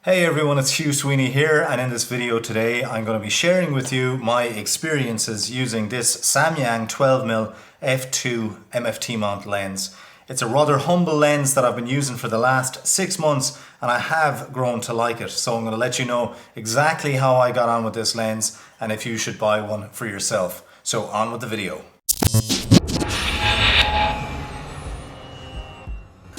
Hey everyone, it's Hugh Sweeney here, and in this video today I'm going to be sharing with you my experiences using this Samyang 12mm F2 MFT mount lens. It's a rather humble lens that I've been using for the last 6 months and I have grown to like it. So I'm going to let you know exactly how I got on with this lens and if you should buy one for yourself. So on with the video.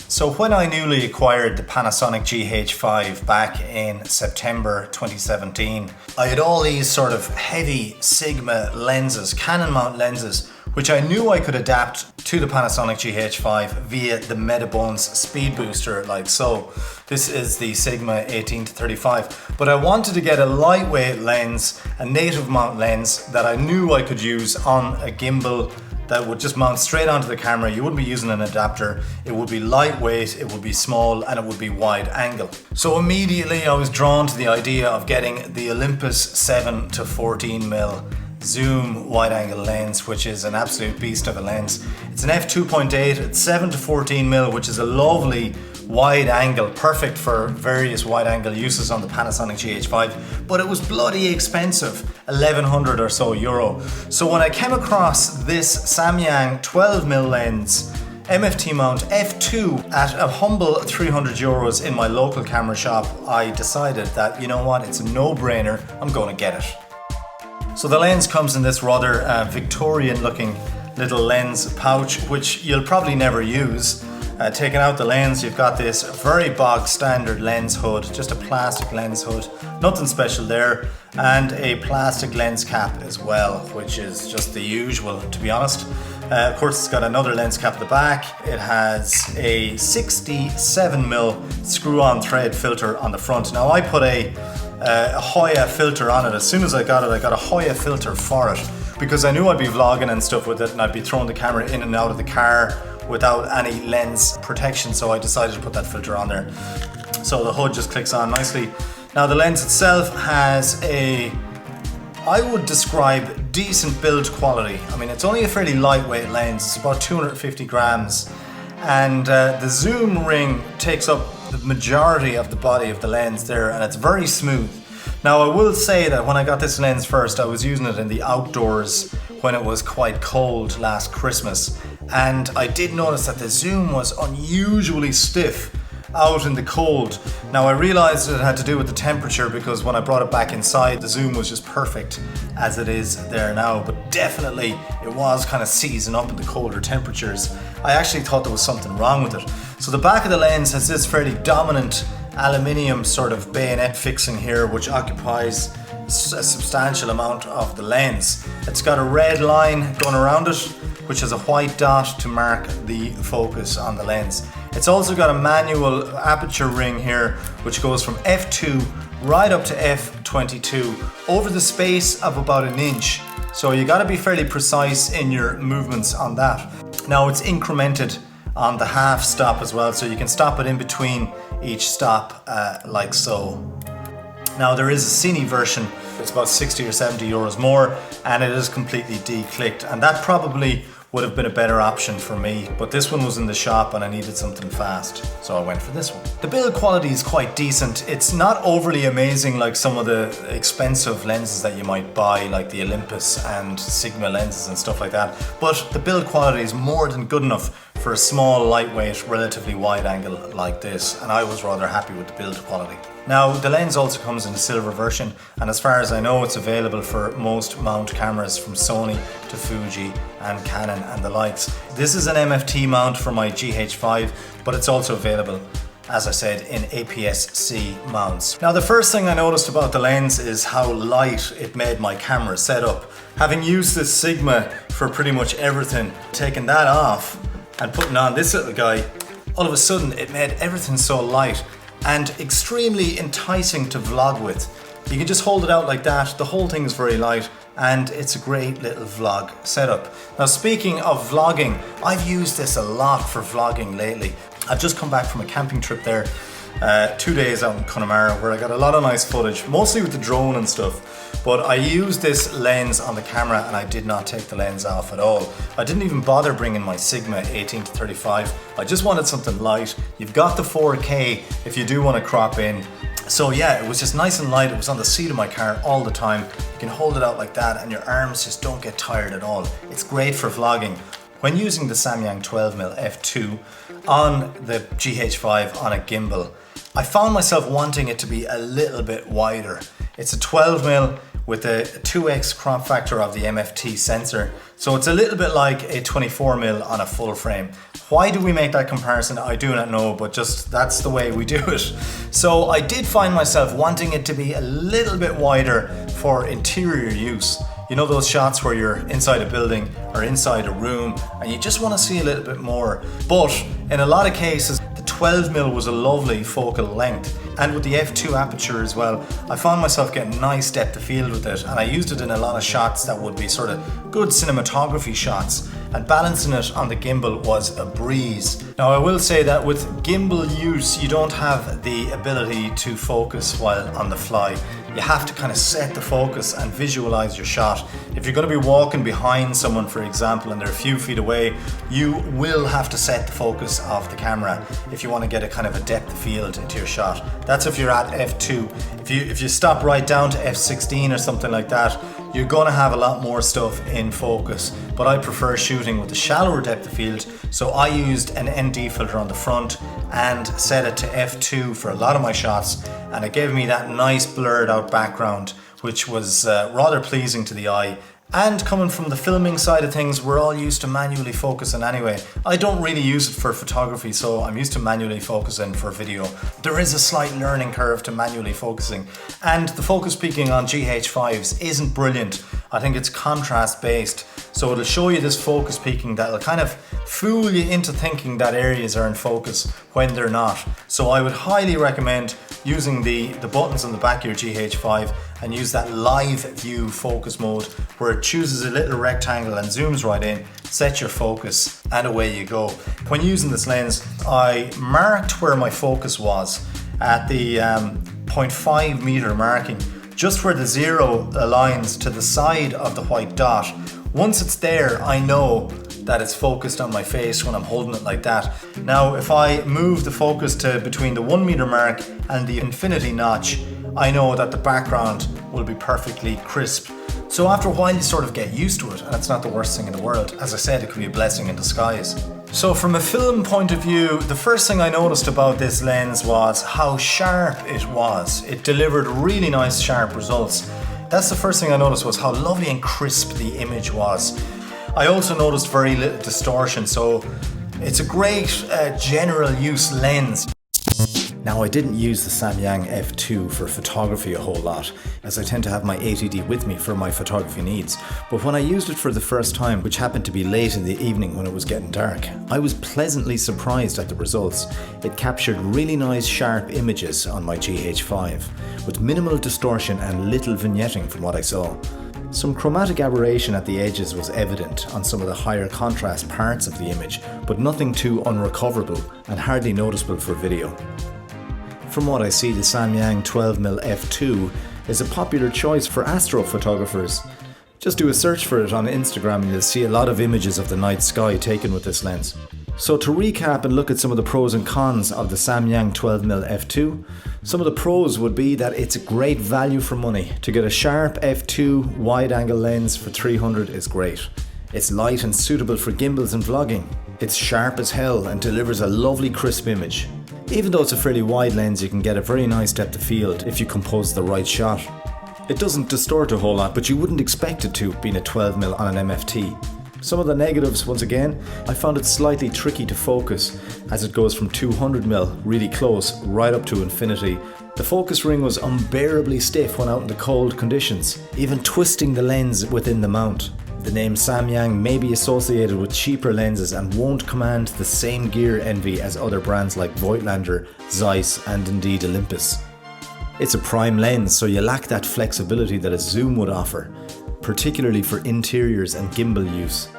So when I newly acquired the Panasonic GH5 back in September 2017, I had all these sort of heavy Sigma lenses, Canon mount lenses, which I knew I could adapt to the Panasonic GH5 via the Metabones speed booster like so. This is the Sigma 18-35, but I wanted to get a lightweight lens, a native mount lens that I knew I could use on a gimbal that would just mount straight onto the camera. You wouldn't be using an adapter. It would be lightweight, it would be small, and it would be wide angle. So immediately I was drawn to the idea of getting the Olympus 7-14mm zoom wide angle lens, which is an absolute beast of a lens. It's an f2.8, it's 7-14mm, which is a lovely wide angle, perfect for various wide angle uses on the Panasonic GH5, but it was bloody expensive, 1100 or so euro. So when I came across this Samyang 12mm lens, MFT mount F2 at a humble 300 euros in my local camera shop, I decided that, you know what, it's a no-brainer, I'm going to get it. So the lens comes in this rather Victorian looking little lens pouch, which you'll probably never use. Taking out the lens, you've got this very bog standard lens hood, just a plastic lens hood, nothing special there, and a plastic lens cap as well, which is just the usual, to be honest. Of course, it's got another lens cap at the back. It has a 67mm screw-on thread filter on the front. Now I put a Hoya filter on it. As soon as I got a Hoya filter for it because I knew I'd be vlogging and stuff with it and I'd be throwing the camera in and out of the car without any lens protection, so I decided to put that filter on there. So the hood just clicks on nicely. Now the lens itself has I would describe decent build quality. I mean, it's only a fairly lightweight lens, it's about 250 grams, and the zoom ring takes up the majority of the body of the lens there, and it's very smooth. Now I will say that when I got this lens first, I was using it in the outdoors when it was quite cold last Christmas, and I did notice that the zoom was unusually stiff out in the cold. Now I realized it had to do with the temperature because when I brought it back inside, the zoom was just perfect as it is there now, but definitely it was kind of seizing up in the colder temperatures. I actually thought there was something wrong with it. So the back of the lens has this fairly dominant aluminium sort of bayonet fixing here, which occupies a substantial amount of the lens. It's got a red line going around it, which has a white dot to mark the focus on the lens. It's also got a manual aperture ring here, which goes from f2 right up to f22 over the space of about an inch. So you got to be fairly precise in your movements on that. Now it's incremented on the half stop as well, so you can stop it in between each stop like so. Now there is a Sony version, it's about 60 or 70 euros more, and it is completely de-clicked, and that probably would have been a better option for me, but this one was in the shop and I needed something fast, so I went for this one. The build quality is quite decent. It's not overly amazing like some of the expensive lenses that you might buy, like the Olympus and Sigma lenses and stuff like that, but the build quality is more than good enough for a small, lightweight, relatively wide angle like this, and I was rather happy with the build quality. Now the lens also comes in a silver version, and as far as I know it's available for most mount cameras from Sony to Fuji and Canon and the likes. This is an MFT mount for my GH5, but it's also available, as I said, in aps-c mounts. Now the first thing I noticed about the lens is how light it made my camera set up. Having used this Sigma for pretty much everything, taking that off and putting on this little guy, all of a sudden it made everything so light and extremely enticing to vlog with. You can just hold it out like that, the whole thing is very light, and it's a great little vlog setup. Now speaking of vlogging, I've used this a lot for vlogging lately. I've just come back from a camping trip there, 2 days out in Connemara, where I got a lot of nice footage, mostly with the drone and stuff. But I used this lens on the camera and I did not take the lens off at all. I didn't even bother bringing my Sigma 18-35. I just wanted something light. You've got the 4K if you do want to crop in. So yeah, it was just nice and light. It was on the seat of my car all the time. You can hold it out like that and your arms just don't get tired at all. It's great for vlogging. When using the Samyang 12mm F2 on the GH5 on a gimbal, I found myself wanting it to be a little bit wider. It's a 12mm with a 2x crop factor of the MFT sensor, so it's a little bit like a 24mm on a full frame. Why do we make that comparison? I do not know, but just that's the way we do it. So I did find myself wanting it to be a little bit wider for interior use. You know those shots where you're inside a building or inside a room and you just want to see a little bit more. But in a lot of cases, the 12mm was a lovely focal length. And with the F2 aperture as well, I found myself getting nice depth of field with it, and I used it in a lot of shots that would be sort of good cinematography shots, and balancing it on the gimbal was a breeze. Now I will say that with gimbal use, you don't have the ability to focus while on the fly. You have to kind of set the focus and visualize your shot. If you're going to be walking behind someone, for example, and they're a few feet away, you will have to set the focus of the camera if you want to get a kind of a depth of field into your shot. That's if you're at F2. If you stop right down to F16 or something like that, you're going to have a lot more stuff in focus. But I prefer shooting with a shallower depth of field, so I used an ND filter on the front and set it to F2 for a lot of my shots, and it gave me that nice blurred out background, which was rather pleasing to the eye. And coming from the filming side of things, we're all used to manually focusing anyway. I don't really use it for photography, so I'm used to manually focusing for video. There is a slight learning curve to manually focusing, and the focus peaking on GH5s isn't brilliant. I think it's contrast based, so it'll show you this focus peaking that'll kind of fool you into thinking that areas are in focus when they're not. So I would highly recommend using the buttons on the back of your GH5 and use that live view focus mode where it chooses a little rectangle and zooms right in, set your focus, and away you go. When using this lens, I marked where my focus was at the 0.5 meter marking, just where the 0 aligns to the side of the white dot. Once it's there, I know that it's focused on my face when I'm holding it like that. Now, if I move the focus to between the 1 meter mark and the infinity notch, I know that the background will be perfectly crisp. So after a while you sort of get used to it, and it's not the worst thing in the world. As I said, it could be a blessing in disguise. So from a film point of view, the first thing I noticed about this lens was how sharp it was. It delivered really nice sharp results. That's the first thing I noticed, was how lovely and crisp the image was. I also noticed very little distortion, so it's a great general use lens. Now, I didn't use the Samyang F2 for photography a whole lot, as I tend to have my 80D with me for my photography needs. But when I used it for the first time, which happened to be late in the evening when it was getting dark, I was pleasantly surprised at the results. It captured really nice sharp images on my GH5, with minimal distortion and little vignetting from what I saw. Some chromatic aberration at the edges was evident on some of the higher contrast parts of the image, but nothing too unrecoverable and hardly noticeable for video. From what I see, the Samyang 12mm F2 is a popular choice for astrophotographers. Just do a search for it on Instagram and you'll see a lot of images of the night sky taken with this lens. So to recap and look at some of the pros and cons of the Samyang 12mm F2, some of the pros would be that it's a great value for money. To get a sharp F2 wide angle lens for $300 is great. It's light and suitable for gimbals and vlogging. It's sharp as hell and delivers a lovely crisp image. Even though it's a fairly wide lens, you can get a very nice depth of field if you compose the right shot. It doesn't distort a whole lot, but you wouldn't expect it to, being a 12mm on an MFT. Some of the negatives, once again, I found it slightly tricky to focus, as it goes from 200mm really close right up to infinity. The focus ring was unbearably stiff when out in the cold conditions, even twisting the lens within the mount. The name Samyang may be associated with cheaper lenses and won't command the same gear envy as other brands like Voigtlander, Zeiss and indeed Olympus. It's a prime lens, so you lack that flexibility that a zoom would offer, particularly for interiors and gimbal use.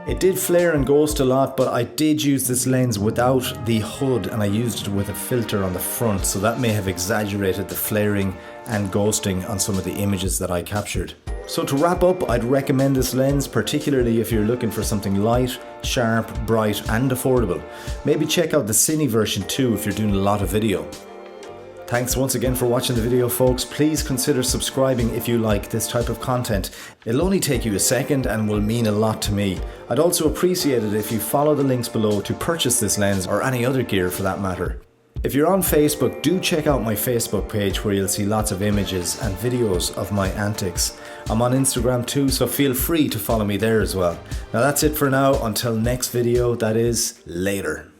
It did flare and ghost a lot, but I did use this lens without the hood and I used it with a filter on the front, so that may have exaggerated the flaring and ghosting on some of the images that I captured. So to wrap up, I'd recommend this lens, particularly if you're looking for something light, sharp, bright and affordable. Maybe check out the Cine version too if you're doing a lot of video. Thanks once again for watching the video, folks. Please consider subscribing if you like this type of content. It'll only take you a second and will mean a lot to me. I'd also appreciate it if you follow the links below to purchase this lens or any other gear for that matter. If you're on Facebook, do check out my Facebook page where you'll see lots of images and videos of my antics. I'm on Instagram too, so feel free to follow me there as well. Now that's it for now. Until next video, that is, later.